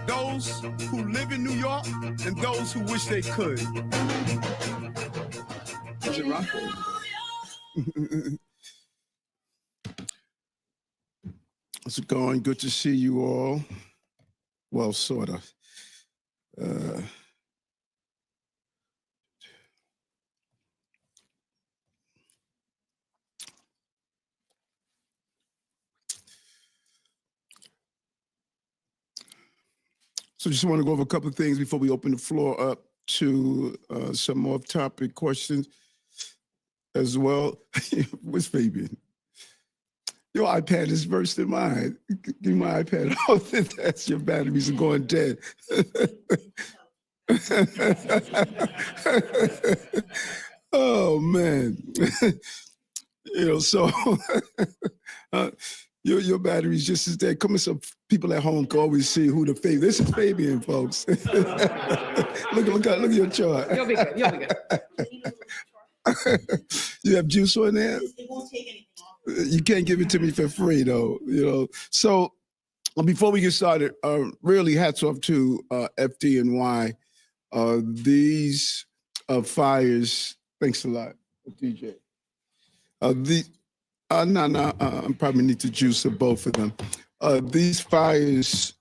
those who live in New York and those who wish they could. Is it rock? How's it going? Good to see you all. Well, sort of. So just want to go over a couple of things before we open the floor up to some off-topic questions as well. What's Fabian? Your iPad is worse than mine. Give me my iPad. Oh, that's your batteries are going dead. Oh, man. So your battery's just as dead. Come on, some people at home can always see who the Fabian. This is Fabian, folks. look at your chart. You'll be good. You'll be good. You have juice on there? It won't take anything off. You can't give it to me for free, though. So before we get started, really hats off to FDNY. These fires. Thanks a lot, DJ. I probably need to juice of both of them. These fires,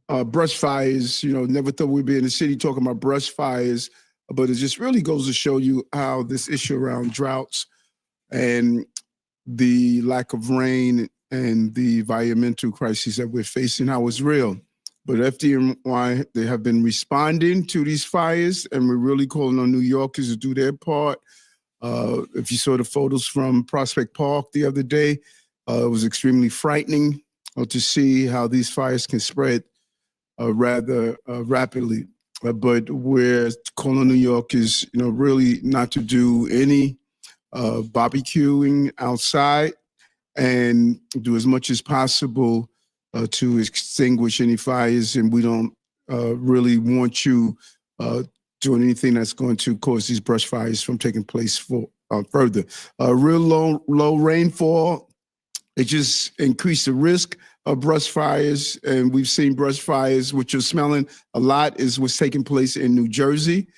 brush fires, never thought we'd be in the city talking about brush fires, but it just really goes to show you how this issue around droughts and the lack of rain and the environmental crises that we're facing, how it's real. But FDNY, they have been responding to these fires, and we're really calling on New Yorkers to do their part. If you saw the photos from Prospect Park the other day, it was extremely frightening to see how these fires can spread rather rapidly. But we're calling on New Yorkers, really not to do any barbecuing outside and do as much as possible to extinguish any fires. And we don't really want you doing anything that's going to cause these brush fires from taking place further. Real low rainfall, it just increased the risk of brush fires. And we've seen brush fires, which you're smelling a lot, is what's taking place in New Jersey.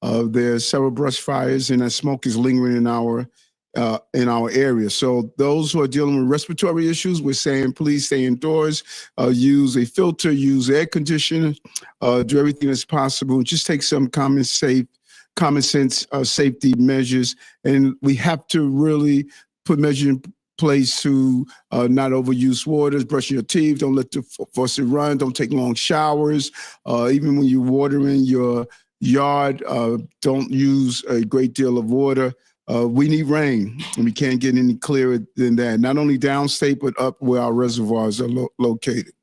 There are several brush fires, and that smoke is lingering in our area. So those who are dealing with respiratory issues, we're saying please stay indoors, use a filter, use air conditioner, do everything that's possible, and just take some common sense safety measures. And we have to really put measures in place to not overuse waters, brushing your teeth, don't let the faucet run, don't take long showers. Even when you're watering your yard, don't use a great deal of water. We need rain, and we can't get any clearer than that. Not only downstate, but up where our reservoirs are located.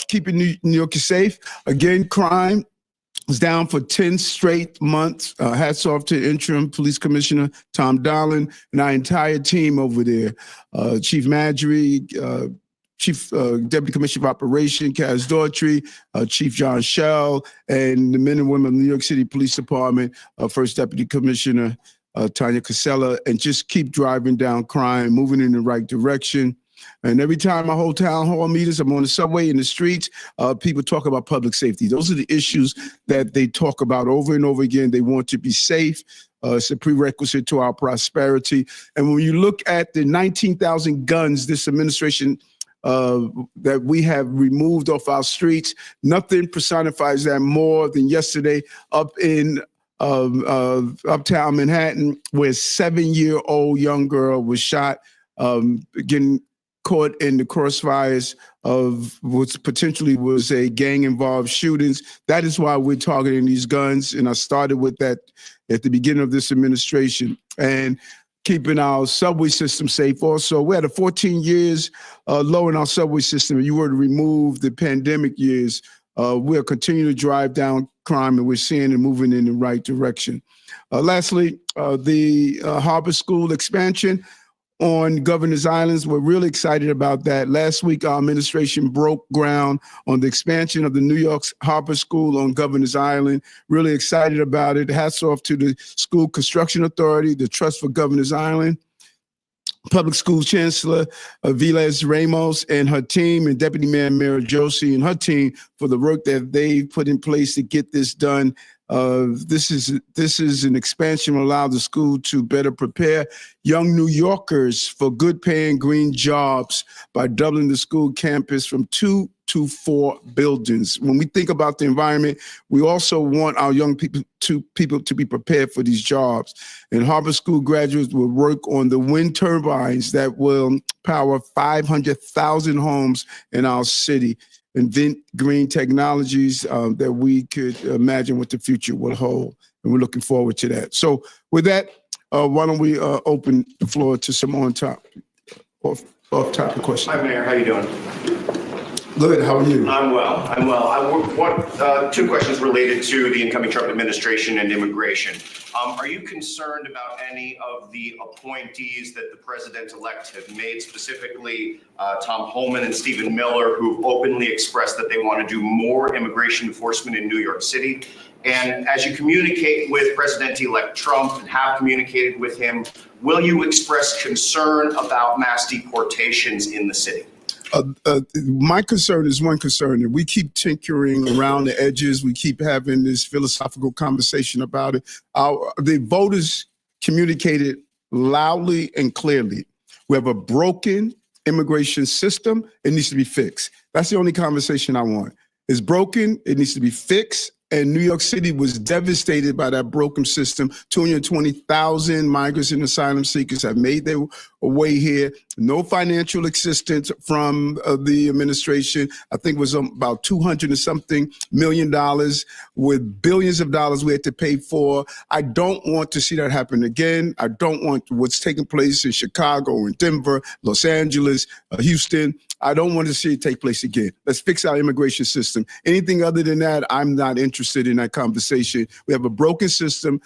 Keeping New York safe. Again, crime is down for 10 straight months. Hats off to interim police commissioner Tom Dolan and our entire team over there. Chief Madry, Chief Deputy Commissioner of Operation Kaz Daughtry, Chief John Shell, and the men and women of the New York City Police Department, First Deputy Commissioner Tanya Casella, and just keep driving down crime, moving in the right direction. And every time I hold town hall meetings, I'm on the subway, in the streets, people talk about public safety. Those are the issues that they talk about over and over again. They want to be safe. It's a prerequisite to our prosperity. And when you look at the 19,000 guns this administration that we have removed off our streets, nothing personifies that more than yesterday up in uptown Manhattan, where a 7-year-old young girl was shot, getting caught in the crossfires of what potentially was a gang-involved shootings. That is why we're targeting these guns, and I started with that at the beginning of this administration, and keeping our subway system safe. Also, we had a 14 years low in our subway system. If you were to remove the pandemic years, we'll continue to drive down crime, and we're seeing it moving in the right direction. Lastly, the Harbor School expansion on Governor's Islands. We're really excited about that. Last week, our administration broke ground on the expansion of the New York's Harbor School on Governor's Island. Really excited about it. Hats off to the School Construction Authority, the Trust for Governor's Island, Public School Chancellor Vilas Ramos and her team, and Deputy Mayor Mara Josie and her team for the work that they've put in place to get this done. This is an expansion will allow the school to better prepare young New Yorkers for good paying green jobs by doubling the school campus from 2 to 4 buildings. When we think about the environment, we also want our young people to be prepared for these jobs. And Harvard School graduates will work on the wind turbines that will power 500,000 homes in our city. Invent green technologies that we could imagine what the future will hold. And we're looking forward to that. So with that, why don't we open the floor to some off-topic questions. Hi, Mayor. How you doing? Good. How are you? I'm well. I want 2 questions related to the incoming Trump administration and immigration. Are you concerned about any of the appointees that the president-elect have made, specifically Tom Homan and Stephen Miller, who've openly expressed that they want to do more immigration enforcement in New York City? And as you communicate with President-elect Trump and have communicated with him, will you express concern about mass deportations in the city? My concern is one concern, and we keep tinkering around the edges. We keep having this philosophical conversation about it. The voters communicated loudly and clearly. We have a broken immigration system. It needs to be fixed. That's the only conversation I want. It's broken. It needs to be fixed. And New York City was devastated by that broken system. 220,000 migrants and asylum seekers have made their way here. No financial assistance from the administration. I think it was about $200 and something million with billions of dollars we had to pay for. I don't want to see that happen again. I don't want what's taking place in Chicago and Denver, Los Angeles, Houston. I don't want to see it take place again. Let's fix our immigration system. Anything other than that, I'm not interested in that conversation. We have a broken system.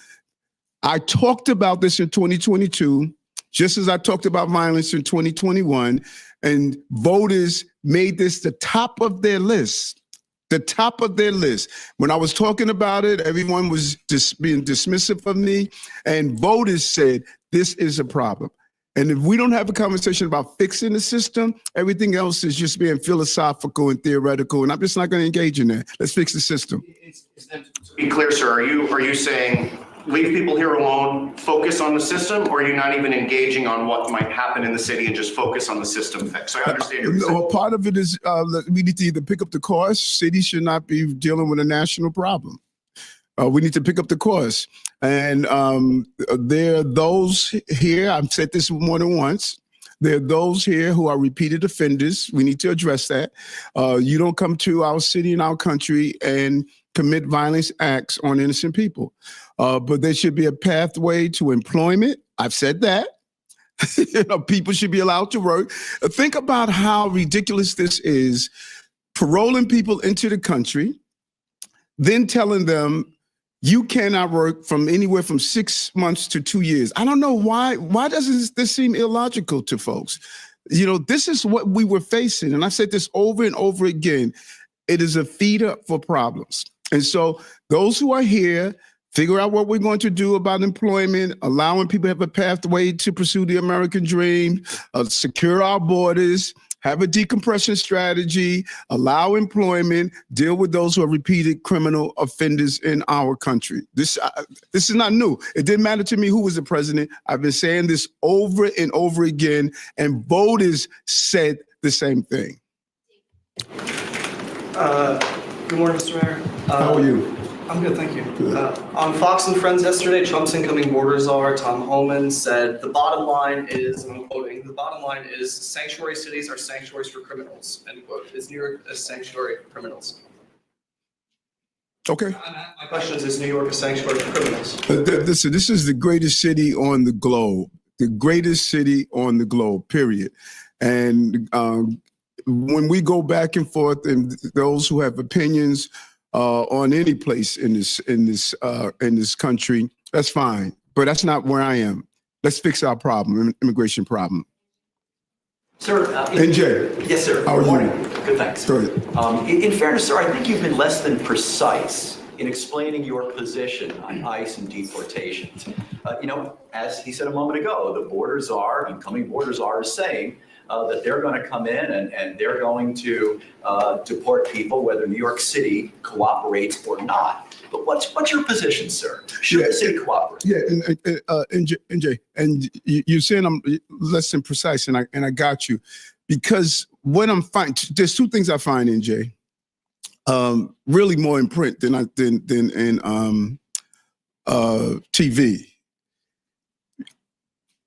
I talked about this in 2022, just as I talked about violence in 2021, and voters made this the top of their list. The top of their list. When I was talking about it, everyone was just being dismissive of me, and voters said, this is a problem. And if we don't have a conversation about fixing the system, everything else is just being philosophical and theoretical, and I'm just not going to engage in that. Let's fix the system. To be clear, sir, are you saying leave people here alone, focus on the system, or are you not even engaging on what might happen in the city and just focus on the system fix? So I understand your position. Well, part of it is we need to either pick up the cost. Cities should not be dealing with a national problem. We need to pick up the course. And there are those here, I've said this more than once, there are those here who are repeated offenders. We need to address that. You don't come to our city and our country and commit violence acts on innocent people. But there should be a pathway to employment. I've said that. People should be allowed to work. Think about how ridiculous this is, paroling people into the country, then telling them, you cannot work from anywhere from 6 months to 2 years. I don't know why doesn't this seem illogical to folks? This is what we were facing. And I've said this over and over again. It is a feeder for problems. And so those who are here, figure out what we're going to do about employment, allowing people to have a pathway to pursue the American dream, secure our borders, have a decompression strategy, allow employment, deal with those who are repeated criminal offenders in our country. This is not new. It didn't matter to me who was the president. I've been saying this over and over again, and voters said the same thing. Good morning, Mr. Mayor. How are you? I'm good, thank you. On Fox and Friends yesterday, Trump's incoming border czar, Tom Homan, said the bottom line is, and I'm quoting, the bottom line is sanctuary cities are sanctuaries for criminals, end quote. Is New York a sanctuary for criminals? Okay. My question is New York a sanctuary for criminals? Listen, this is the greatest city on the globe, period. And when we go back and forth, and those who have opinions on any place in this country, that's fine. But that's not where I am. Let's fix our problem, immigration problem. Sir. NJ. Yes, sir. How are you? Good, thanks. Good. In fairness, sir, I think you've been less than precise in explaining your position on ICE and deportations. as he said a moment ago, the incoming borders are saying that they're going to come in and they're going to deport people, whether New York City cooperates or not. But what's your position, sir? Should the city cooperate? Yeah, NJ, and you're saying I'm less than precise, and I got you, because what I'm finding, there's two things I find, NJ, really more in print than in TV.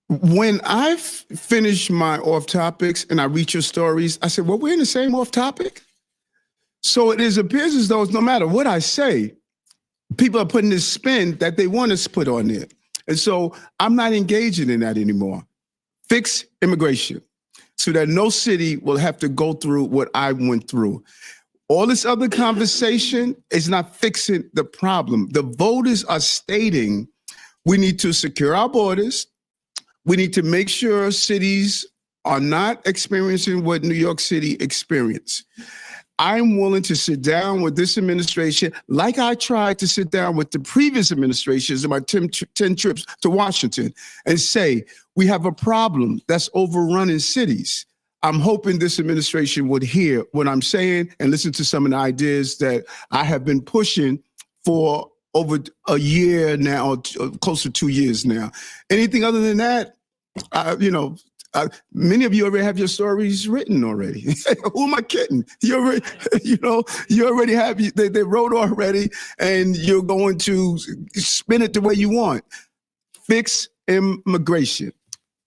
When I finish my off topics and I read your stories, I said, well, we're in the same off topic. So it appears as though no matter what I say, people are putting this spin that they want us to put on it. And so I'm not engaging in that anymore. Fix immigration so that no city will have to go through what I went through. All this other conversation is not fixing the problem. The voters are stating we need to secure our borders. We need to make sure cities are not experiencing what New York City experienced. I'm willing to sit down with this administration like I tried to sit down with the previous administrations in my 10 trips to Washington and say, we have a problem that's overrunning cities. I'm hoping this administration would hear what I'm saying and listen to some of the ideas that I have been pushing for over a year now, close to 2 years now. Anything other than that, many of you already have your stories written already. Who am I kidding? You already, you already have, they wrote already, and you're going to spin it the way you want. Fix immigration.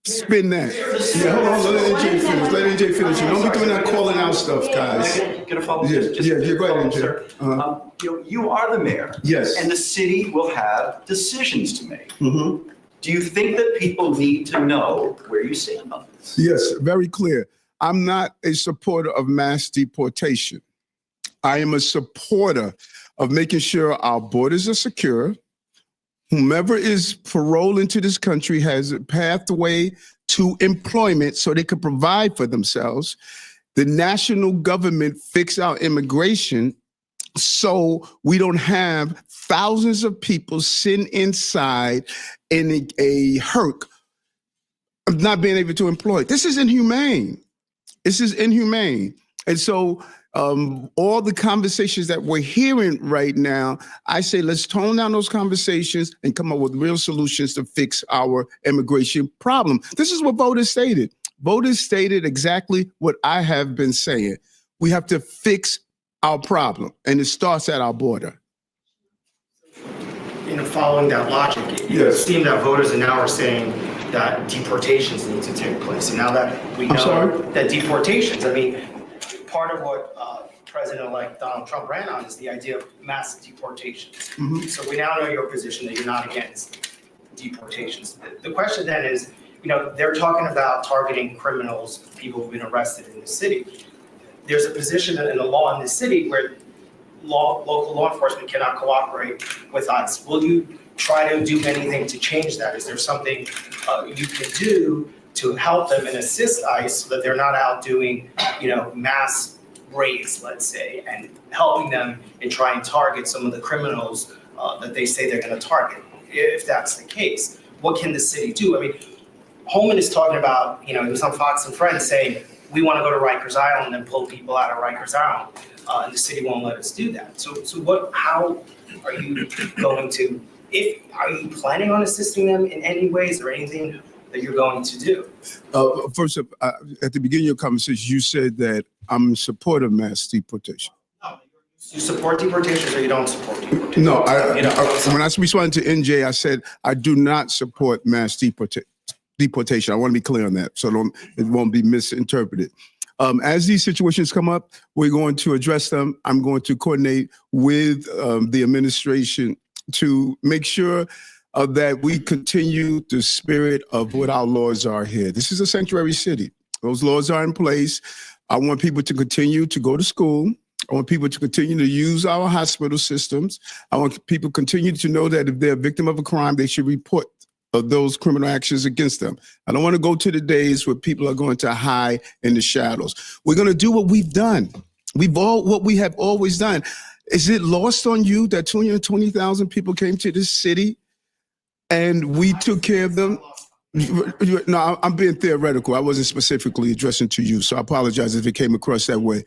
Spin that. Yeah, hold on. Let NJ finish. Let NJ finish. You don't be doing that calling out stuff, guys. Get a follow-up? Go ahead, NJ. Sir. You are the mayor. Yes. And the city will have decisions to make. Mm-hmm. Do you think that people need to know where you stand on this? Yes, very clear. I'm not a supporter of mass deportation. I am a supporter of making sure our borders are secure. Whomever is paroled into this country has a pathway to employment so they can provide for themselves. The national government fix our immigration so we don't have thousands of people sitting inside in a hurt of not being able to employ. This is inhumane. This is inhumane. And so all the conversations that we're hearing right now, I say let's tone down those conversations and come up with real solutions to fix our immigration problem. This is what voters stated. Voters stated exactly what I have been saying. We have to fix our problem, and it starts at our border. Following that logic, it seemed that voters now are saying that deportations need to take place. And now that we know that deportations, part of what President-elect Donald Trump ran on is the idea of mass deportations. Mm-hmm. So we now know your position that you're not against deportations. The question then is, they're talking about targeting criminals, people who've been arrested in the city. There's a position in the law in the city where local law enforcement cannot cooperate with ICE. Will you try to do anything to change that? Is there something you can do to help them and assist ICE so that they're not out doing, mass raids, let's say, and helping them in trying to target some of the criminals that they say they're going to target? If that's the case, what can the city do? Holman is talking about, he was on Fox and Friends saying, we want to go to Rikers Island and pull people out of Rikers Island, and the city won't let us do that. So how are you going to, are you planning on assisting them in any ways or anything that you're going to do? First up, at the beginning of your conversation, you said that I'm in support of mass deportation. You support deportations or you don't support deportations? No, when I responded to NJ, I said I do not support mass deportation. I want to be clear on that, so it won't be misinterpreted. As these situations come up, we're going to address them. I'm going to coordinate with the administration to make sure that we continue the spirit of what our laws are here. This is a sanctuary city. Those laws are in place. I want people to continue to go to school. I want people to continue to use our hospital systems. I want people to continue to know that if they're a victim of a crime, they should report those criminal actions against them. I don't want to go to the days where people are going to hide in the shadows. We're going to do what we've done. What we have always done. Is it lost on you that 220,000 people came to this city and we took care of them. No, I'm being theoretical. I wasn't specifically addressing to you, so I apologize if it came across that way.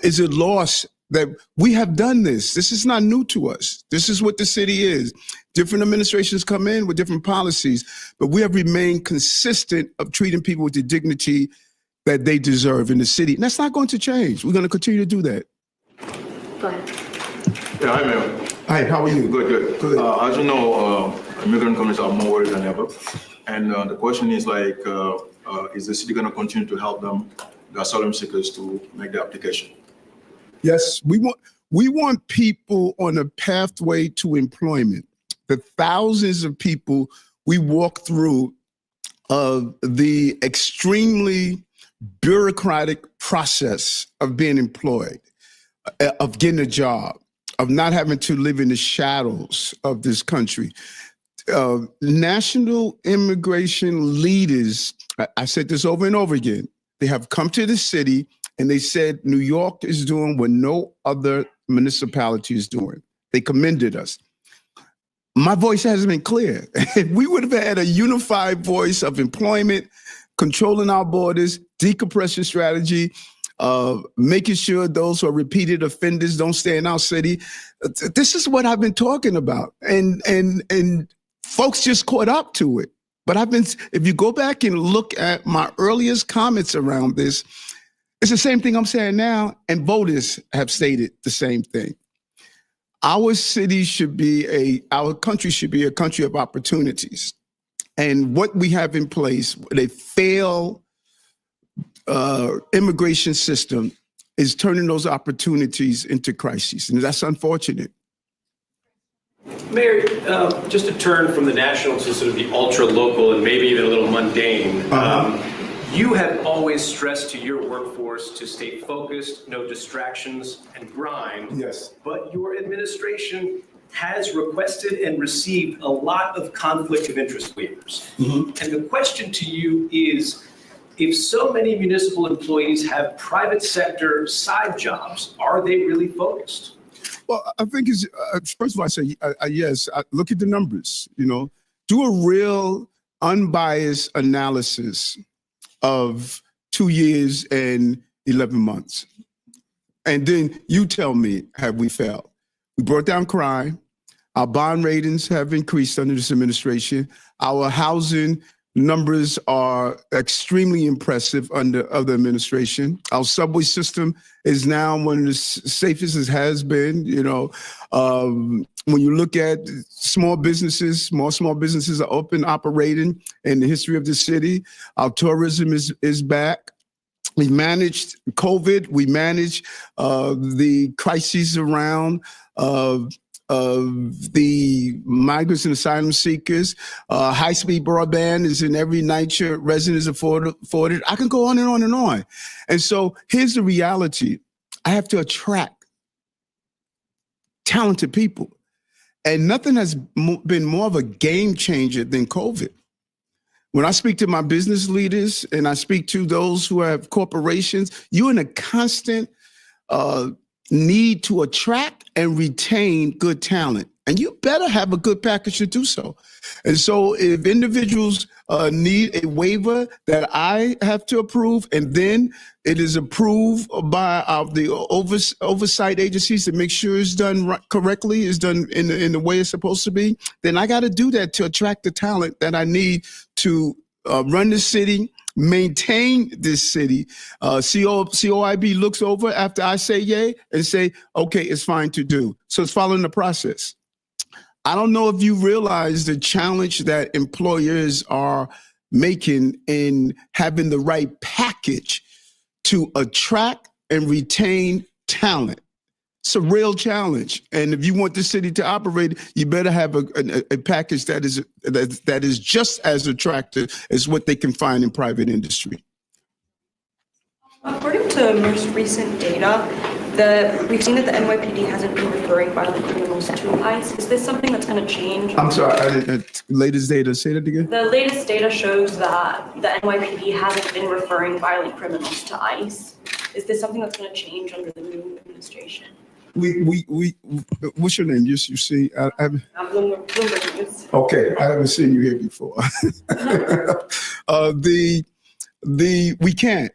Is it lost that we have done this? This is not new to us. This is what the city is. Different administrations come in with different policies, but we have remained consistent of treating people with the dignity that they deserve in the city. And that's not going to change. We're going to continue to do that. Go ahead. Yeah, hi, Mayor. Hi, how are you? Good. Good. As you know, immigrant communities are more worried than ever. And the question is like, is the city going to continue to help them, the asylum seekers, to make the application? Yes, we want people on a pathway to employment. The thousands of people we walk through the extremely bureaucratic process of being employed, of getting a job, of not having to live in the shadows of this country. National immigration leaders, I said this over and over again, they have come to the city and they said New York is doing what no other municipality is doing. They commended us. My voice hasn't been clear. If we would have had a unified voice of employment, controlling our borders, decompression strategy, making sure those who are repeated offenders don't stay in our city. This is what I've been talking about. And folks just caught up to it. But if you go back and look at my earliest comments around this, it's the same thing I'm saying now, and voters have stated the same thing. Our city our country should be a country of opportunities. And what we have in place, a failed immigration system, is turning those opportunities into crises. And that's unfortunate. Mayor, just to turn from the national to sort of the ultra local and maybe even a little mundane, you have always stressed to your workforce to stay focused, no distractions, and grind. Yes. But your administration has requested and received a lot of conflict of interest waivers. And the question to you is, if so many municipal employees have private sector side jobs, are they really focused? Well, I think first of all, I say yes. Look at the numbers. Do a real unbiased analysis of 2 years and 11 months, and then you tell me, have we failed? We brought down crime. Our bond ratings have increased under this administration. Our housing numbers are extremely impressive under other administration. Our subway system is now one of the safest it has been. When you look at small businesses, more small businesses are open, operating in the history of the city. Our tourism is back. We managed COVID. We managed the crises around of the migrants and asylum seekers. High-speed broadband is in every NYCHA resident is afforded. I can go on and on and on. And so here's the reality. I have to attract talented people. And nothing has been more of a game changer than COVID. When I speak to my business leaders and I speak to those who have corporations, you're in a constant need to attract and retain good talent. And you better have a good package to do so. And so if individuals need a waiver that I have to approve, and then it is approved by the oversight agencies to make sure it's done correctly, is done in the way it's supposed to be, then I got to do that to attract the talent that I need to run the city, maintain this city. COIB looks over after I say yay and say, okay, it's fine to do. So it's following the process. I don't know if you realize the challenge that employers are making in having the right package to attract and retain talent. It's a real challenge. And if you want the city to operate, you better have a package that is just as attractive as what they can find in private industry. According to most recent data, we've seen that the NYPD hasn't been referring violent criminals to ICE. Is this something that's going to change? I'm sorry, latest data, say that again? The latest data shows that the NYPD hasn't been referring violent criminals to ICE. Is this something that's going to change under the new administration? What's your name? You see, I'm Bloomberg News. okay, I haven't seen you here before. We can't.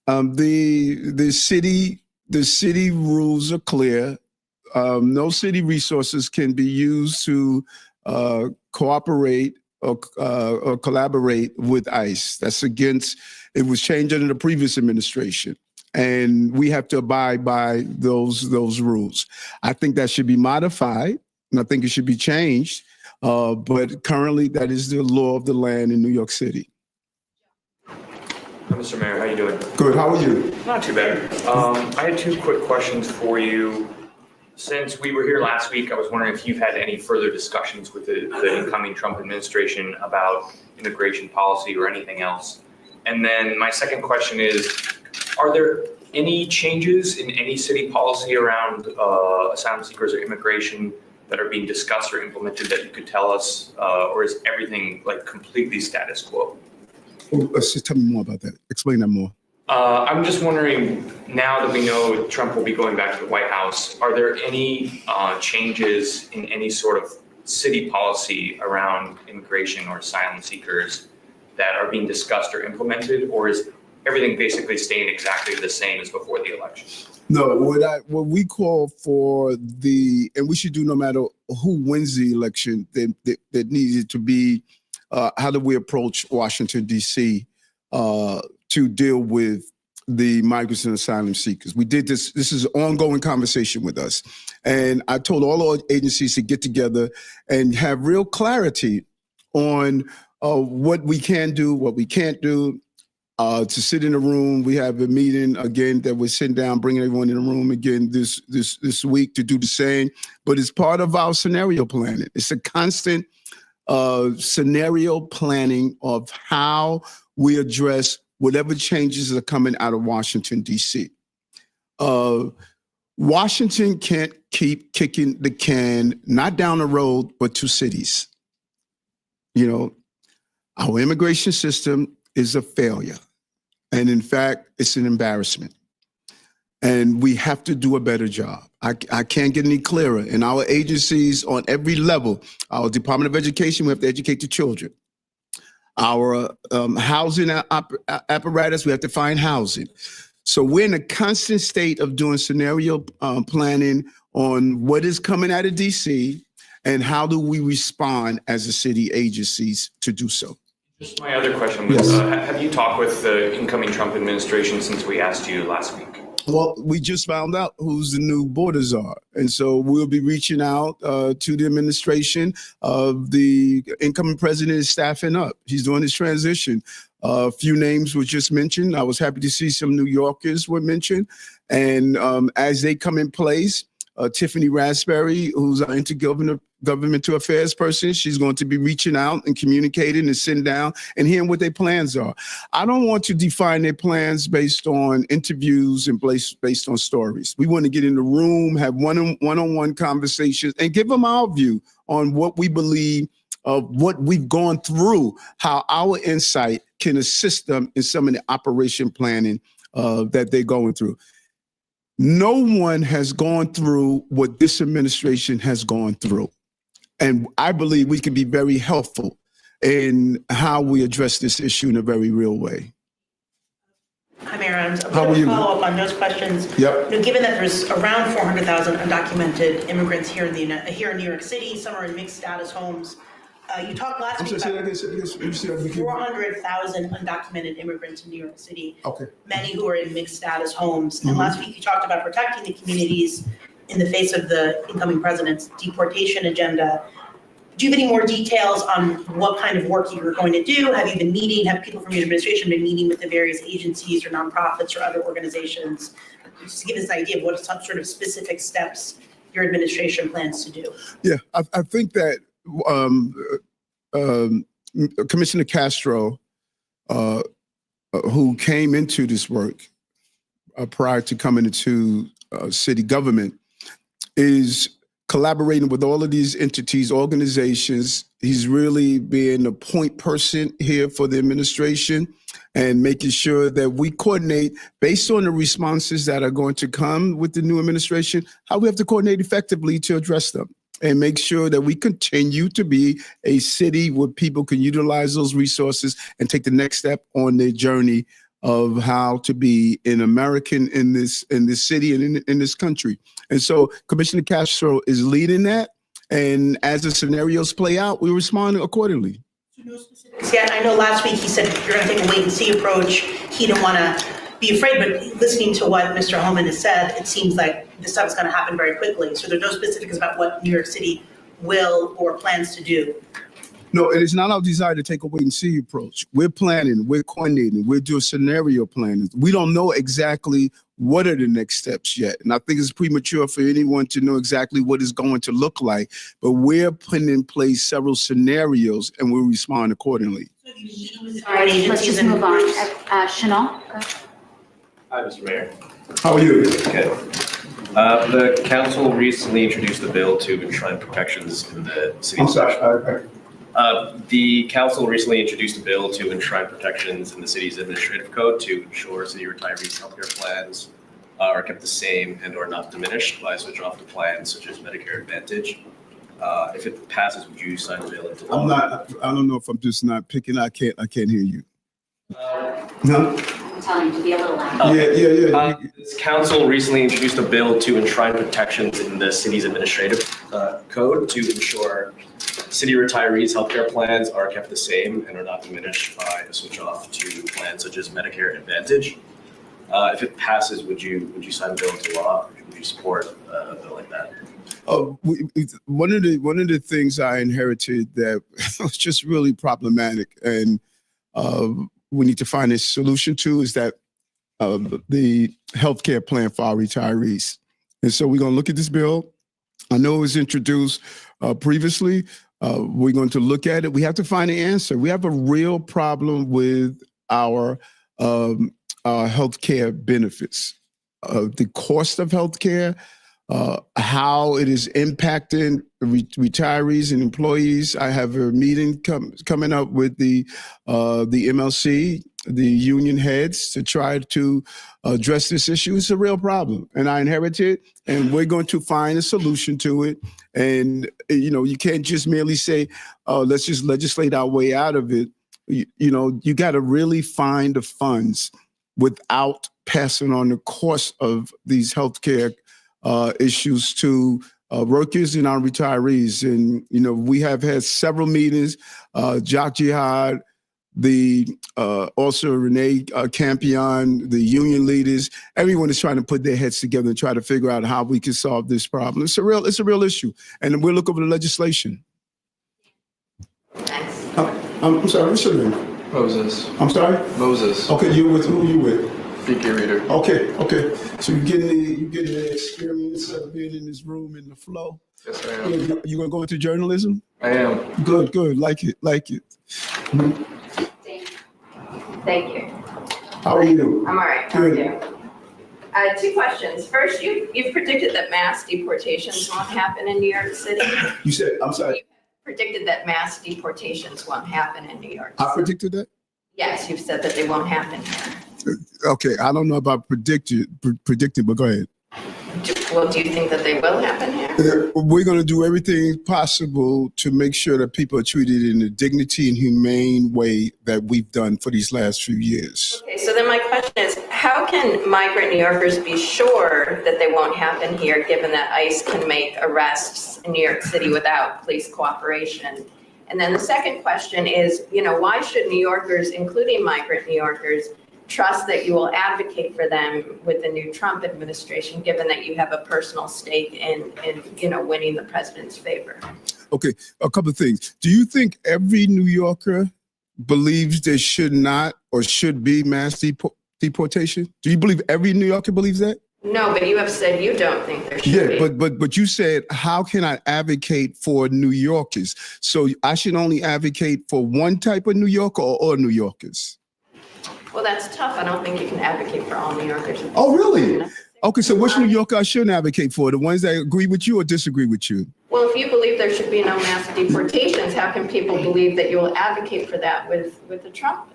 The city rules are clear. No city resources can be used to cooperate or collaborate with ICE. That's against. It was changed under the previous administration, and we have to abide by those rules. I think that should be modified, and I think it should be changed. But currently, that is the law of the land in New York City. Mr. Mayor, how you doing? Good. How are you? Not too bad. I had two quick questions for you. Since we were here last week, I was wondering if you've had any further discussions with the incoming Trump administration about immigration policy or anything else. And then my second question is, are there any changes in any city policy around asylum seekers or immigration that are being discussed or implemented that you could tell us, or is everything like completely status quo? Let's just tell me more about that. Explain that more. I'm just wondering, now that we know Trump will be going back to the White House, are there any changes in any sort of city policy around immigration or asylum seekers that are being discussed or implemented, or is everything basically staying exactly the same as before the election? No, what we call for and we should do no matter who wins the election, that needed to be, how do we approach Washington, D.C. To deal with the migrants and asylum seekers. We did this. This is an ongoing conversation with us. And I told all our agencies to get together and have real clarity on what we can do, what we can't do, to sit in a room. We have a meeting again that we're sitting down, bringing everyone in the room again this week to do the same. But it's part of our scenario planning. It's a constant scenario planning of how we address whatever changes are coming out of Washington, D.C. Washington can't keep kicking the can, not down the road, but to cities. You know, our immigration system is a failure. And in fact, it's an embarrassment. And we have to do a better job. I can't get any clearer. In our agencies on every level, our Department of Education, we have to educate the children. Our housing apparatus, we have to find housing. So we're in a constant state of doing scenario planning on what is coming out of DC and how do we respond as a city agencies to do so. Just my other question was, Yes. Have you talked with the incoming Trump administration since we asked you last week? Well, we just found out who's the new border czar. And so we'll be reaching out to the administration. The incoming president is staffing up. He's doing his transition. A few names were just mentioned. I was happy to see some New Yorkers were mentioned. And as they come in place, Tiffany Raspberry, who's our intergovernmental affairs person, she's going to be reaching out and communicating and sitting down and hearing what their plans are. I don't want to define their plans based on interviews and based on stories. We want to get in the room, have one-on-one conversations, and give them our view on what we believe of what we've gone through, how our insight can assist them in some of the operation planning that they're going through. No one has gone through what this administration has gone through. And I believe we can be very helpful in how we address this issue in a very real way. Hi, Mayor Adams. I'm How are going to you? follow up on those questions. Yep. You know, given that there's around 400,000 undocumented immigrants here in New York City, some are in mixed status homes. You talked last week about 400,000 undocumented immigrants in New York City, Okay. many who are in mixed status homes. And last week you talked about protecting the communities in the face of the incoming president's deportation agenda. Do you have any more details on what kind of work you're going to do? Have you been meeting, have people from your administration been meeting with the various agencies or nonprofits or other organizations? Just to give us an idea of what some sort of specific steps your administration plans to do. Yeah, I think that Commissioner Castro, who came into this work prior to coming into city government, is collaborating with all of these entities, organizations. He's really being the point person here for the administration and making sure that we coordinate based on the responses that are going to come with the new administration, how we have to coordinate effectively to address them and make sure that we continue to be a city where people can utilize those resources and take the next step on their journey of how to be an American in this city and in this country. And so Commissioner Castro is leading that. And as the scenarios play out, we respond accordingly. Yeah, I know last week he said you're going to take a wait and see approach. He didn't want to be afraid, but listening to what Mr. Holman has said, it seems like this stuff is going to happen very quickly. So there's no specifics about what New York City will or plans to do. No, it is not our desire to take a wait and see approach. We're planning, we're coordinating, we're doing scenario planning. We don't know exactly what are the next steps yet. And I think it's premature for anyone to know exactly what it's going to look like, but we're putting in place several scenarios and we'll respond accordingly. Sorry, let's just move on. Chanel? Hi, Mr. Mayor. How are you? Good. The council recently introduced a bill to enshrine protections in the city. I'm sorry. The council recently introduced a bill to enshrine protections in the city's administrative code to ensure city retirees' healthcare plans are kept the same and or not diminished by switch off to plans such as Medicare Advantage. If it passes, would you sign the bill into law? I don't know if I'm just not picking. I can't hear you. I'm telling you to be a little loud. Yeah. This council recently introduced a bill to enshrine protections in the city's administrative code to ensure city retirees' healthcare plans are kept the same and are not diminished by a switch off to plans such as Medicare Advantage. If it passes, would you sign the bill into law? Would you support a bill like that? One of the things I inherited that was just really problematic, and we need to find a solution to, is that the healthcare plan for our retirees. And so we're going to look at this bill. I know it was introduced previously. We're going to look at it. We have to find an answer. We have a real problem with our healthcare benefits, the cost of healthcare, how it is impacting retirees and employees. I have a meeting coming up with the MLC, the union heads, to try to address this issue. It's a real problem, and I inherited it, and we're going to find a solution to it. And you can't just merely say, "Oh, let's just legislate our way out of it." You got to really find the funds without passing on the cost of these healthcare issues to workers and our retirees. And, we have had several meetings, Jock Jihad, also Renee Campion, the union leaders. Everyone is trying to put their heads together and try to figure out how we can solve this problem. It's a real issue. And we'll look over the legislation. Thanks. I'm sorry, what's your name? Moses. I'm sorry? Moses. Okay, who you with? PK reader. Okay. So you're getting the experience of being in this room in the flow. Yes, I am. You gonna go into journalism? I am. Good. Like it. Thank you. How are you? I'm all right. How are you? Two questions. First, you've predicted that mass deportations won't happen in New York City. You said, I'm sorry. You predicted that mass deportations won't happen in New York. I predicted that? Yes, you've said that they won't happen here. Okay, I don't know about predicted, but go ahead. Well, do you think that they will happen here? We're going to do everything possible to make sure that people are treated in a dignity and humane way that we've done for these last few years. Okay, so then my question is, how can migrant New Yorkers be sure that they won't happen here, given that ICE can make arrests in New York City without police cooperation? And then the second question is, why should New Yorkers, including migrant New Yorkers, trust that you will advocate for them with the new Trump administration, given that you have a personal stake in winning the president's favor? Okay, a couple of things. Do you think every New Yorker believes there should not or should be mass deportation? Do you believe every New Yorker believes that? No, but you have said you don't think there should be. Yeah, but you said, how can I advocate for New Yorkers? So I should only advocate for one type of New Yorker or all New Yorkers? Well, that's tough. I don't think you can advocate for all New Yorkers. Oh, really? Okay, so which New Yorker I shouldn't advocate for? The ones that agree with you or disagree with you? Well, if you believe there should be no mass deportations, how can people believe that you will advocate for that with the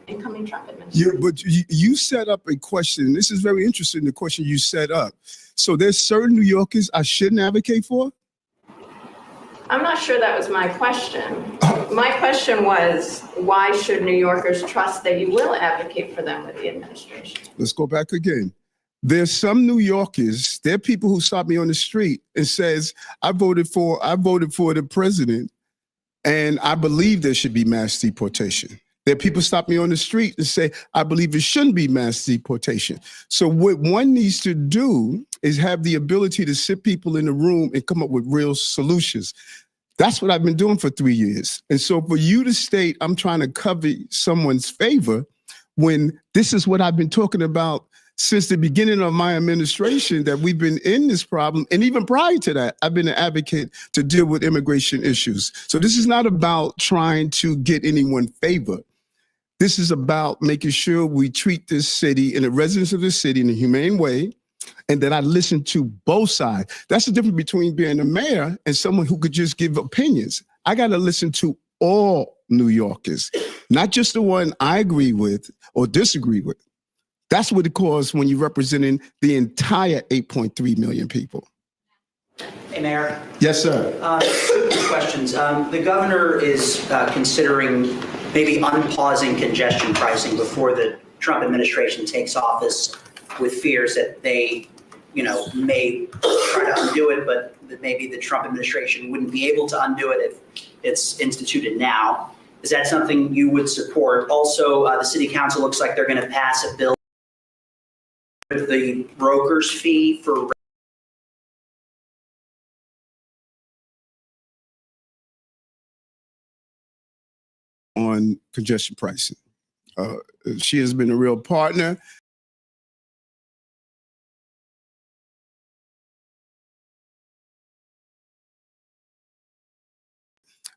incoming Trump administration? But you set up a question. This is very interesting, the question you set up. So there's certain New Yorkers I shouldn't advocate for? I'm not sure that was my question. My question was, why should New Yorkers trust that you will advocate for them with the administration? Let's go back again. There's some New Yorkers, there are people who stop me on the street and says, I voted for the president and I believe there should be mass deportation. There are people stop me on the street and say, I believe it shouldn't be mass deportation. So what one needs to do is have the ability to sit people in the room and come up with real solutions. That's what I've been doing for 3 years. And so for you to state, I'm trying to cover someone's favor when this is what I've been talking about since the beginning of my administration, that we've been in this problem. And even prior to that, I've been an advocate to deal with immigration issues. So this is not about trying to get anyone favor. This is about making sure we treat this city and the residents of this city in a humane way, and that I listen to both sides. That's the difference between being a mayor and someone who could just give opinions. I got to listen to all New Yorkers, not just the one I agree with or disagree with. That's what it calls when you're representing the entire 8.3 million people. Hey, Mayor. Yes, sir. Two questions. The governor is considering maybe unpausing congestion pricing before the Trump administration takes office, with fears that they, may try to undo it, but that maybe the Trump administration wouldn't be able to undo it if it's instituted now. Is that something you would support? Also, the city council looks like they're going to pass a bill with the broker's fee for on congestion pricing. She has been a real partner.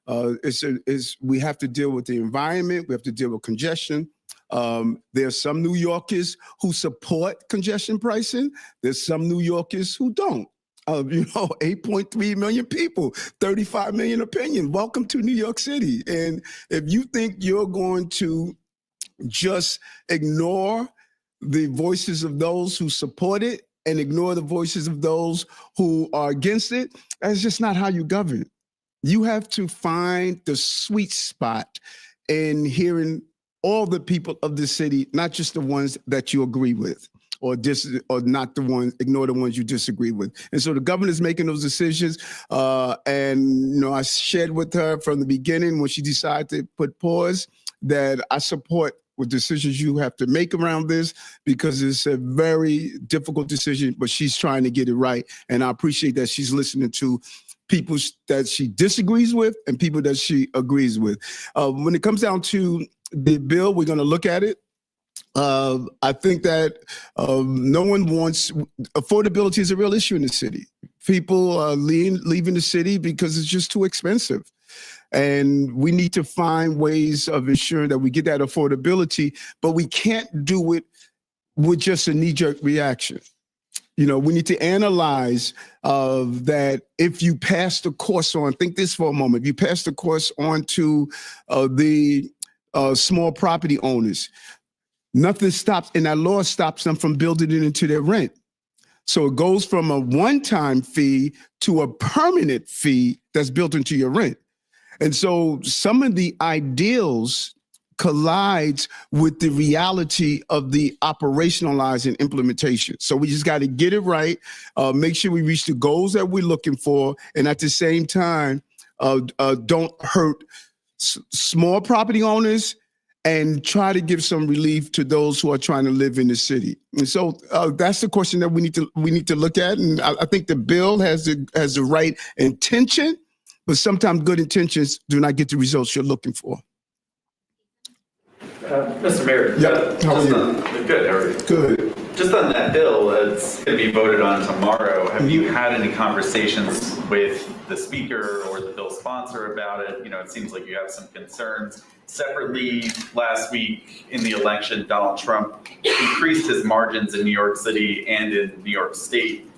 We have to deal with the environment. We have to deal with congestion. There are some New Yorkers who support congestion pricing. There's some New Yorkers who don't. 8.3 million people, 35 million opinions. Welcome to New York City. And if you think you're going to just ignore the voices of those who support it and ignore the voices of those who are against it, that's just not how you govern. You have to find the sweet spot in hearing all the people of the city, not just the ones that you agree with, or not the ones, ignore the ones you disagree with. And so the governor's making those decisions. And I shared with her from the beginning when she decided to put pause that I support what decisions you have to make around this, because it's a very difficult decision, but she's trying to get it right. And I appreciate that she's listening to people that she disagrees with and people that she agrees with. When it comes down to the bill, we're going to look at it. I think that no one wants, affordability is a real issue in the city. People are leaving the city because it's just too expensive. And we need to find ways of ensuring that we get that affordability, but we can't do it with just a knee-jerk reaction. We need to analyze that if you pass the course on, think this for a moment, if you pass the course on to the small property owners, nothing stops, and that law stops them from building it into their rent. So it goes from a one-time fee to a permanent fee that's built into your rent. And so some of the ideals collides with the reality of the operationalized and implementation. So we just got to get it right, make sure we reach the goals that we're looking for, and at the same time, don't hurt small property owners and try to give some relief to those who are trying to live in the city. And so that's the question that we need to look at. And I think the bill has the right intention, but sometimes good intentions do not get the results you're looking for. Mr. Mayor. Yep. How are you? Good, how are you? Good. Just on that bill, it's going to be voted on tomorrow. Have you had any conversations with the speaker or the bill sponsor about it? It seems like you have some concerns. Separately, last week in the election, Donald Trump increased his margins in New York City and in New York State,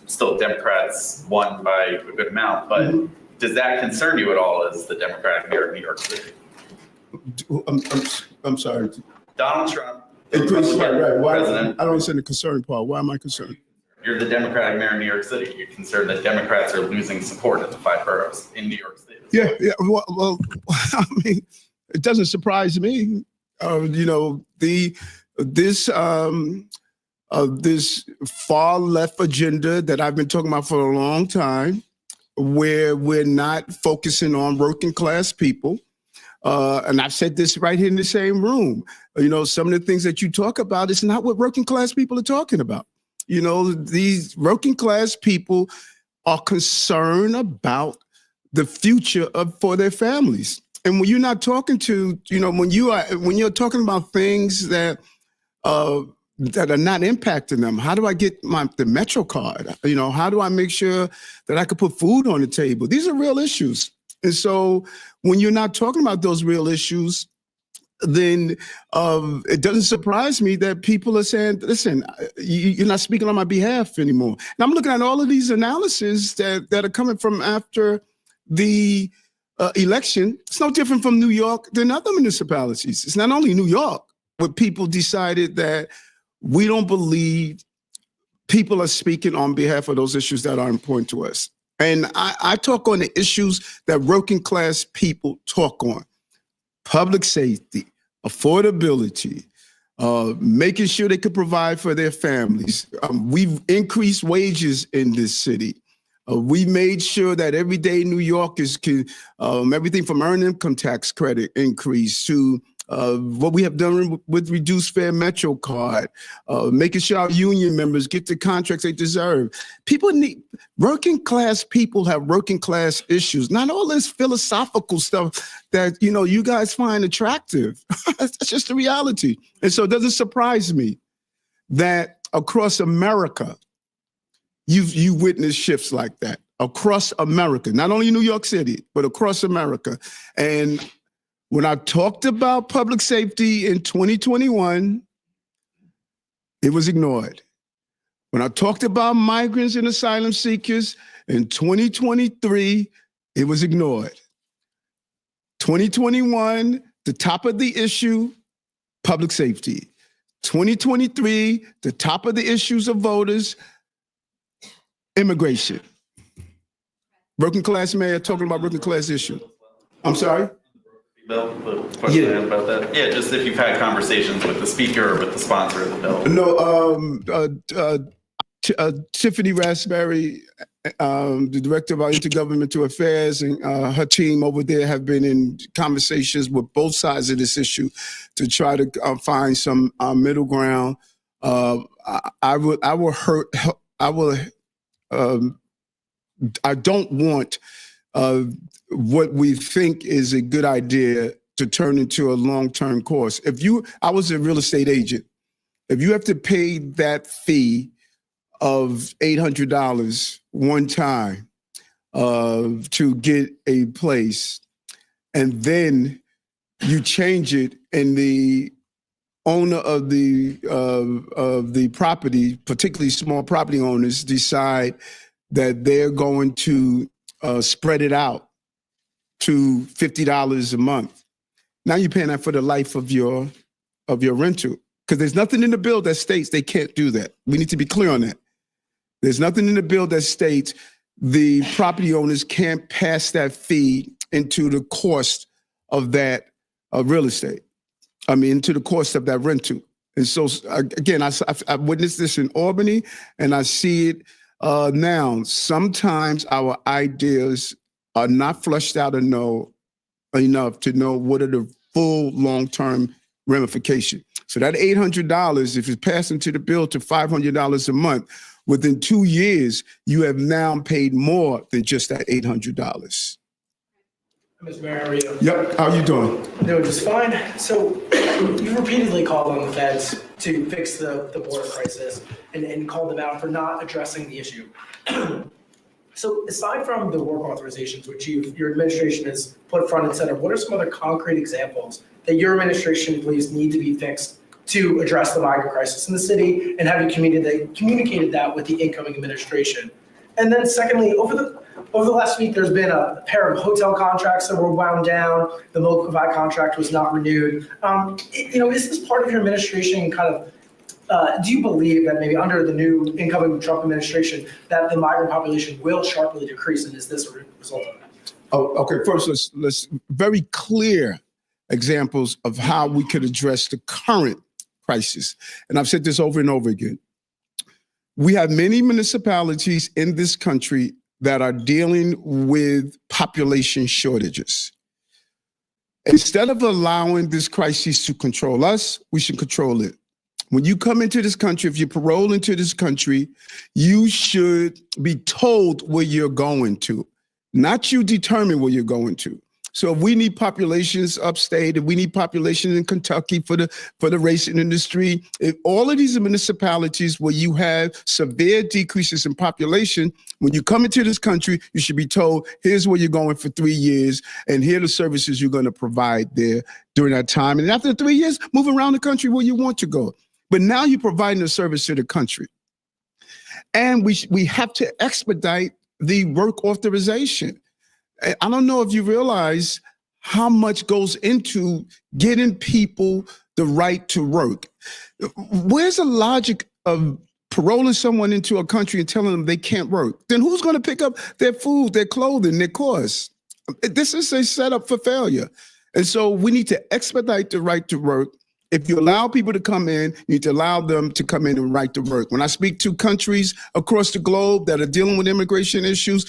still Democrats won by a good amount, but does that concern you at all as the Democratic mayor of New York City? I'm sorry. Donald Trump, Right. Why, president. I don't understand the concern part. Why am I concerned? You're the Democratic mayor of New York City. You're concerned that Democrats are losing support at the 5 boroughs in New York State. Yeah. Well, I mean, it doesn't surprise me. This far left agenda that I've been talking about for a long time, where we're not focusing on working class people. And I've said this right here in the same room. Some of the things that you talk about is not what working class people are talking about. These working class people are concerned about the future for their families. And when you're not talking to, when you're talking about things that are not impacting them, how do I get the Metro card? How do I make sure that I can put food on the table? These are real issues. And so when you're not talking about those real issues, then it doesn't surprise me that people are saying, listen, you're not speaking on my behalf anymore. And I'm looking at all of these analyses that are coming from after the election. It's no different from New York than other municipalities. It's not only New York, but people decided that we don't believe people are speaking on behalf of those issues that are important to us. And I talk on the issues that working class people talk on. Public safety, affordability, making sure they could provide for their families. We've increased wages in this city. We made sure that everyday New Yorkers can, everything from earned income tax credit increase to what we have done with reduced fare Metro card, making sure our union members get the contracts they deserve. Working class people have working class issues, not all this philosophical stuff that, you guys find attractive. That's just the reality. And so it doesn't surprise me that across America, you witness shifts like that across America, not only New York City, but across America. And when I talked about public safety in 2021, it was ignored. When I talked about migrants and asylum seekers in 2023, it was ignored. 2021, the top of the issue, public safety. 2023, the top of the issues of voters, immigration. Working class mayor talking about working class issue. I'm sorry? Bill, the question I had about that. Yeah, just if you've had conversations with the speaker or with the sponsor of the bill. No, Tiffany Raspberry, the director of our intergovernmental affairs, and her team over there have been in conversations with both sides of this issue to try to find some middle ground. I don't want what we think is a good idea to turn into a long-term course. I was a real estate agent. If you have to pay that fee of $800 one time to get a place, and then you change it, and the owner of the property, particularly small property owners, decide that they're going to spread it out to $50 a month. Now you're paying that for the life of your rental, because there's nothing in the bill that states they can't do that. We need to be clear on that. There's nothing in the bill that states the property owners can't pass that fee into the cost of that real estate. Into the cost of that rental. And so, again, I witnessed this in Albany, and I see it now. Sometimes our ideas are not fleshed out enough to know what are the full long-term ramifications. So that $800, if it's passed into the bill to $500 a month, within 2 years, you have now paid more than just that $800. Mr. Mayor, how are you? Yep, how you doing? Doing just fine. So you've repeatedly called on the feds to fix the border crisis and called them out for not addressing the issue. So aside from the work authorizations, which your administration has put front and center, what are some other concrete examples that your administration believes need to be fixed to address the migrant crisis in the city, and have you communicated that with the incoming administration? And then secondly, over the last week, there's been a pair of hotel contracts that were wound down. The Mokovai contract was not renewed. Is this part of your administration kind of, do you believe that maybe under the new incoming Trump administration that the migrant population will sharply decrease, and is this a result of that? Oh, okay. First, let's very clear examples of how we could address the current crisis. And I've said this over and over again. We have many municipalities in this country that are dealing with population shortages. Instead of allowing this crisis to control us, we should control it. When you come into this country, if you parole into this country, you should be told where you're going to, not you determine where you're going to. So if we need populations upstate, if we need population in Kentucky for the racing industry, if all of these municipalities where you have severe decreases in population, when you come into this country, you should be told, here's where you're going for 3 years, and here are the services you're going to provide there during that time. And after 3 years, move around the country where you want to go. But now you're providing a service to the country. And we have to expedite the work authorization. I don't know if you realize how much goes into getting people the right to work. Where's the logic of paroling someone into a country and telling them they can't work? Then who's going to pick up their food, their clothing, their costs? This is a setup for failure. And so we need to expedite the right to work. If you allow people to come in, you need to allow them to come in and right to work. When I speak to countries across the globe that are dealing with immigration issues,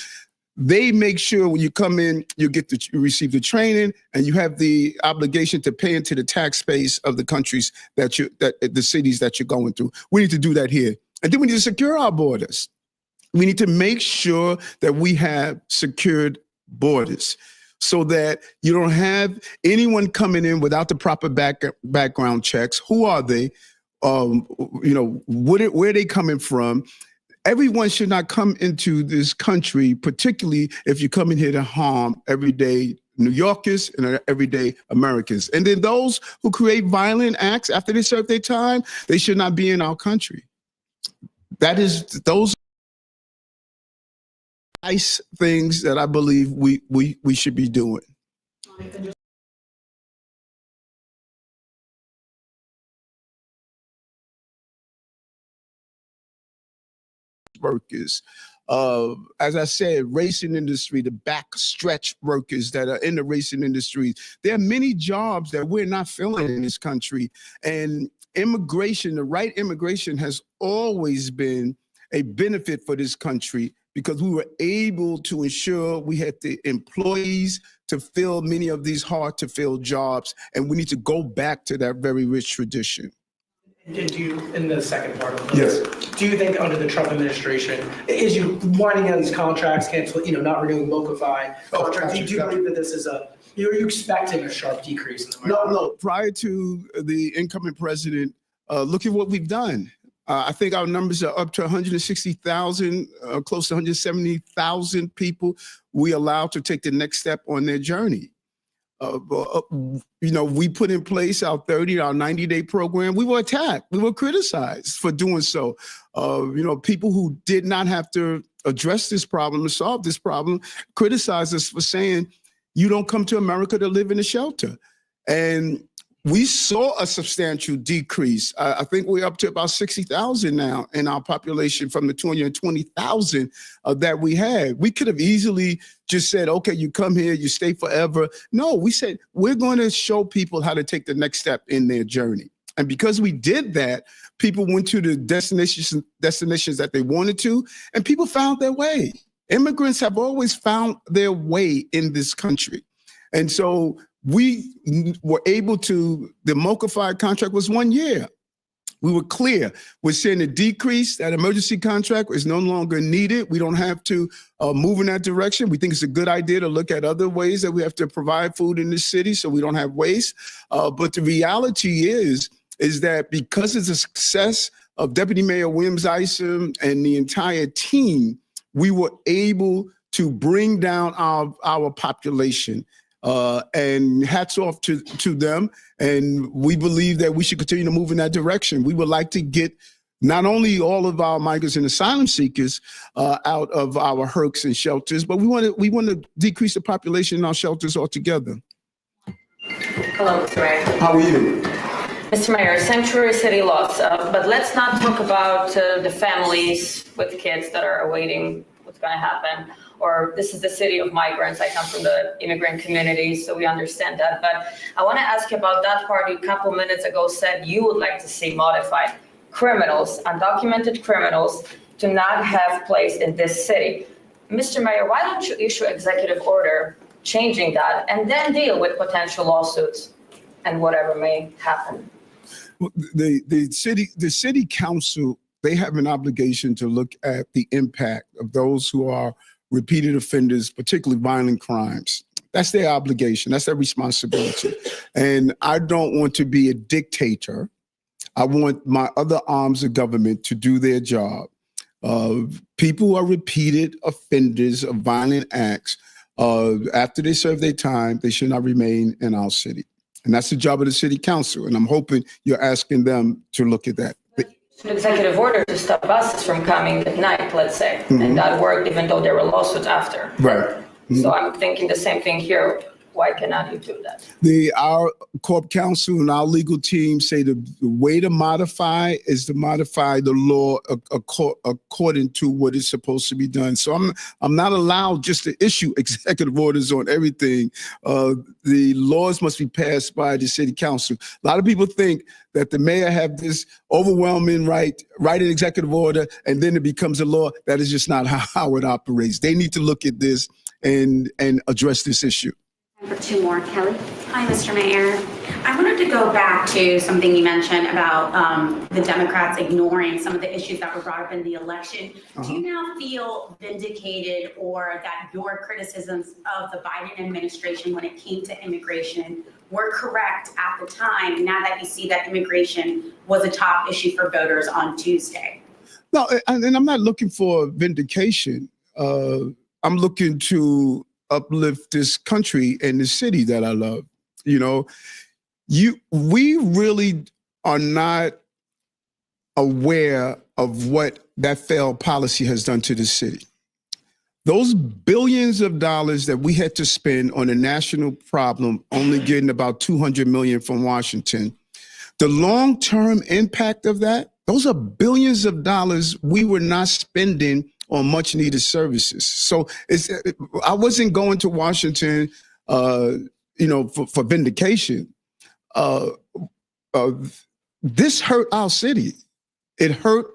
they make sure when you come in, you receive the training, and you have the obligation to pay into the tax base of the countries the cities that you're going through. We need to do that here. And then we need to secure our borders. We need to make sure that we have secured borders so that you don't have anyone coming in without the proper background checks. Who are they? Where are they coming from? Everyone should not come into this country, particularly if you come in here to harm everyday New Yorkers and everyday Americans. And then those who create violent acts after they serve their time, they should not be in our country. Those nice things that I believe we should be doing. Workers, as I said, racing industry, the backstretch workers that are in the racing industry. There are many jobs that we're not filling in this country. And immigration, the right immigration has always been a benefit for this country because we were able to ensure we had the employees to fill many of these hard to fill jobs. And we need to go back to that very rich tradition. And do you, in the second part of this, do you think under the Trump administration, is you winding down these contracts, not renewing Mokovai contracts, do you believe that this is are you expecting a sharp decrease in the market? No. Prior to the incoming president, look at what we've done. I think our numbers are up to 160,000, close to 170,000 people we allowed to take the next step on their journey. We put in place our 90-day program. We were attacked. We were criticized for doing so. People who did not have to address this problem and solve this problem criticized us for saying, you don't come to America to live in a shelter. And we saw a substantial decrease. I think we're up to about 60,000 now in our population from the 220,000 that we had. We could have easily just said, okay, you come here, you stay forever. No, we said, we're going to show people how to take the next step in their journey. And because we did that, people went to the destinations that they wanted to, and people found their way. Immigrants have always found their way in this country. And so we were able to, the Mokovai contract was 1 year. We were clear. We're seeing a decrease. That emergency contract is no longer needed. We don't have to move in that direction. We think it's a good idea to look at other ways that we have to provide food in this city so we don't have waste. But the reality is that because of the success of Deputy Mayor Williams Isom and the entire team, we were able to bring down our population. And hats off to them. And we believe that we should continue to move in that direction. We would like to get not only all of our migrants and asylum seekers out of our HERCs and shelters, but we want to decrease the population in our shelters altogether. Hello, Mr. Mayor. How are you? Mr. Mayor, sanctuary city laws, but let's not talk about the families with kids that are awaiting what's going to happen. Or this is the city of migrants. I come from the immigrant community, so we understand that. But I want to ask you about that part. You a couple minutes ago said you would like to see modified criminals, undocumented criminals, to not have place in this city. Mr. Mayor, why don't you issue executive order changing that and then deal with potential lawsuits and whatever may happen? The city council, they have an obligation to look at the impact of those who are repeated offenders, particularly violent crimes. That's their obligation. That's their responsibility. And I don't want to be a dictator. I want my other arms of government to do their job. People who are repeated offenders of violent acts, after they serve their time, they should not remain in our city. And that's the job of the city council. And I'm hoping you're asking them to look at that. An executive order to stop buses from coming at night, let's say, and that worked even though there were lawsuits after. Right. So I'm thinking the same thing here. Why cannot you do that? Our corp counsel and our legal team say the way to modify is to modify the law according to what is supposed to be done. So I'm not allowed just to issue executive orders on everything. The laws must be passed by the city council. A lot of people think that the mayor have this overwhelming right, write an executive order, and then it becomes a law. That is just not how it operates. They need to look at this and address this issue. For two more, Kelly. Hi, Mr. Mayor. I wanted to go back to something you mentioned about the Democrats ignoring some of the issues that were brought up in the election. Do you now feel vindicated, or that your criticisms of the Biden administration when it came to immigration were correct at the time, now that you see that immigration was a top issue for voters on Tuesday? No, and I'm not looking for vindication. I'm looking to uplift this country and the city that I love. You know, we really are not aware of what that failed policy has done to the city. Those billions of dollars that we had to spend on a national problem, only getting about 200 million from Washington. The long-term impact of that, those are billions of dollars we were not spending on much needed services. So I wasn't going to Washington, for vindication. This hurt our city. It hurt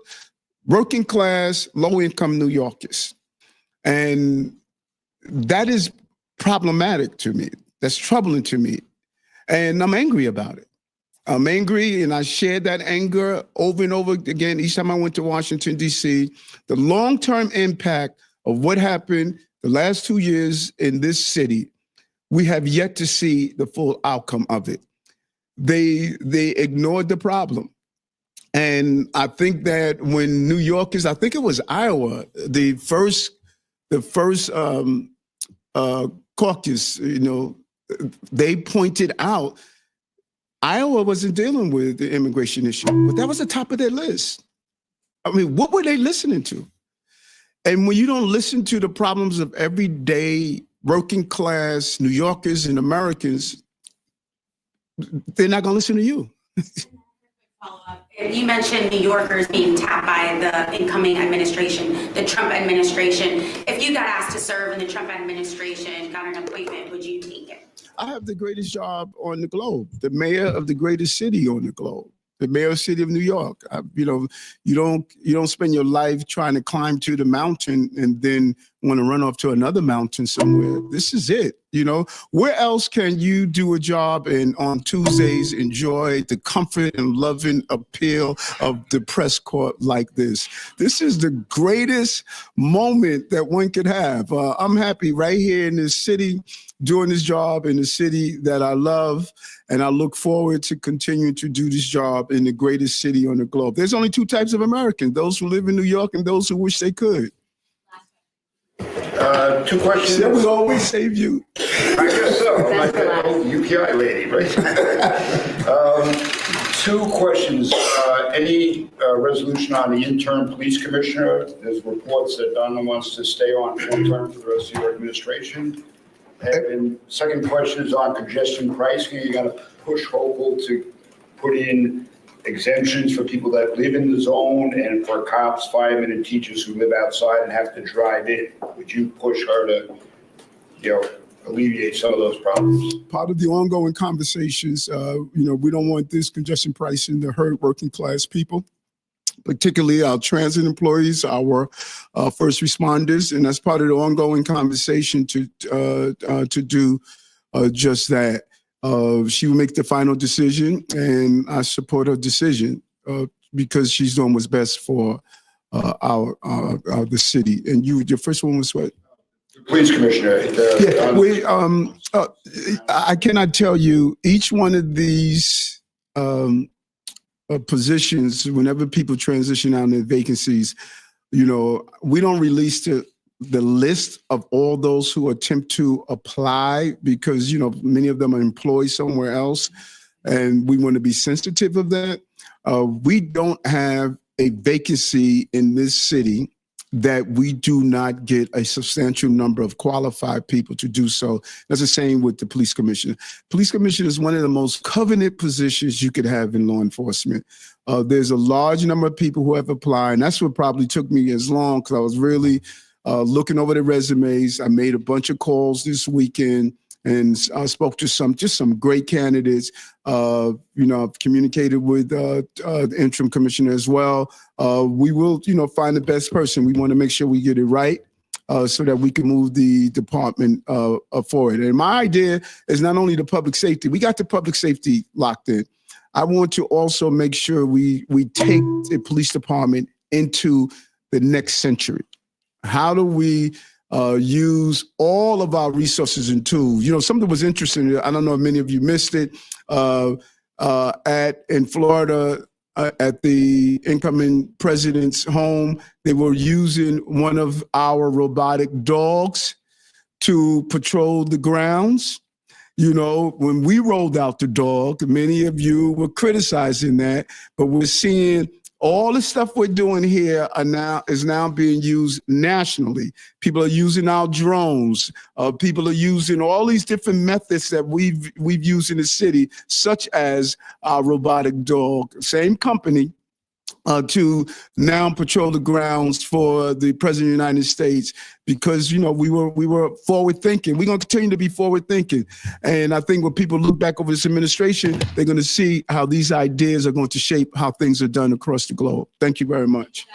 working class, low income New Yorkers. And that is problematic to me. That's troubling to me. And I'm angry about it. I'm angry, and I shared that anger over and over again each time I went to Washington, D.C. The long-term impact of what happened the last 2 years in this city, we have yet to see the full outcome of it. They ignored the problem. And I think that when New Yorkers, I think it was Iowa, the first caucus, they pointed out Iowa wasn't dealing with the immigration issue, but that was the top of their list. I mean, what were they listening to? And when you don't listen to the problems of everyday working class New Yorkers and Americans, they're not going to listen to you. You mentioned New Yorkers being tapped by the incoming administration, the Trump administration. If you got asked to serve in the Trump administration, got an appointment, would you take it? I have the greatest job on the globe, the mayor of the greatest city on the globe, the mayor of the city of New York. You don't spend your life trying to climb to the mountain and then want to run off to another mountain somewhere. This is it. Where else can you do a job and on Tuesdays enjoy the comfort and loving appeal of the press corps like this? This is the greatest moment that one could have. I'm happy right here in this city, doing this job in the city that I love, and I look forward to continuing to do this job in the greatest city on the globe. There's only two types of Americans, those who live in New York and those who wish they could. Two questions. That will always save you. I guess so. I'm like that old UPI lady, right? Two questions. Any resolution on the interim police commissioner? There's reports that Donna wants to stay on full term for the rest of your administration. And second question is on congestion pricing. You got to push Hochul to put in exemptions for people that live in the zone and for cops, firemen, and teachers who live outside and have to drive in. Would you push her to, alleviate some of those problems? Part of the ongoing conversations, we don't want this congestion pricing to hurt working class people, particularly our transit employees, our first responders, and that's part of the ongoing conversation to do just that. She will make the final decision, and I support her decision because she's doing what's best for the city. And your first one was what? Police commissioner. I cannot tell you each one of these positions. Whenever people transition out in vacancies, we don't release the list of all those who attempt to apply because, many of them are employed somewhere else. And we want to be sensitive of that. We don't have a vacancy in this city that we do not get a substantial number of qualified people to do so. That's the same with the police commissioner. Police commissioner is one of the most coveted positions you could have in law enforcement. There's a large number of people who have applied, and that's what probably took me as long because I was really looking over the resumes. I made a bunch of calls this weekend and I spoke to some great candidates. I've communicated with the interim commissioner as well. We will, find the best person. We want to make sure we get it right so that we can move the department forward. And my idea is not only the public safety. We got the public safety locked in. I want to also make sure we take the police department into the next century. How do we use all of our resources and tools? Something was interesting. I don't know if many of you missed it. In Florida, at the incoming president's home, they were using one of our robotic dogs to patrol the grounds. When we rolled out the dog, many of you were criticizing that, but we're seeing all the stuff we're doing here is now being used nationally. People are using our drones. People are using all these different methods that we've used in the city, such as our robotic dog. Same company to now patrol the grounds for the president of the United States because we were forward thinking. We're going to continue to be forward thinking, and I think when people look back over this administration, they're going to see how these ideas are going to shape how things are done across the globe. Thank you very much.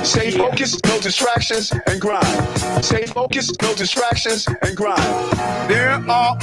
Stay focused, no distractions, and grind. Stay focused, no distractions, and grind. There are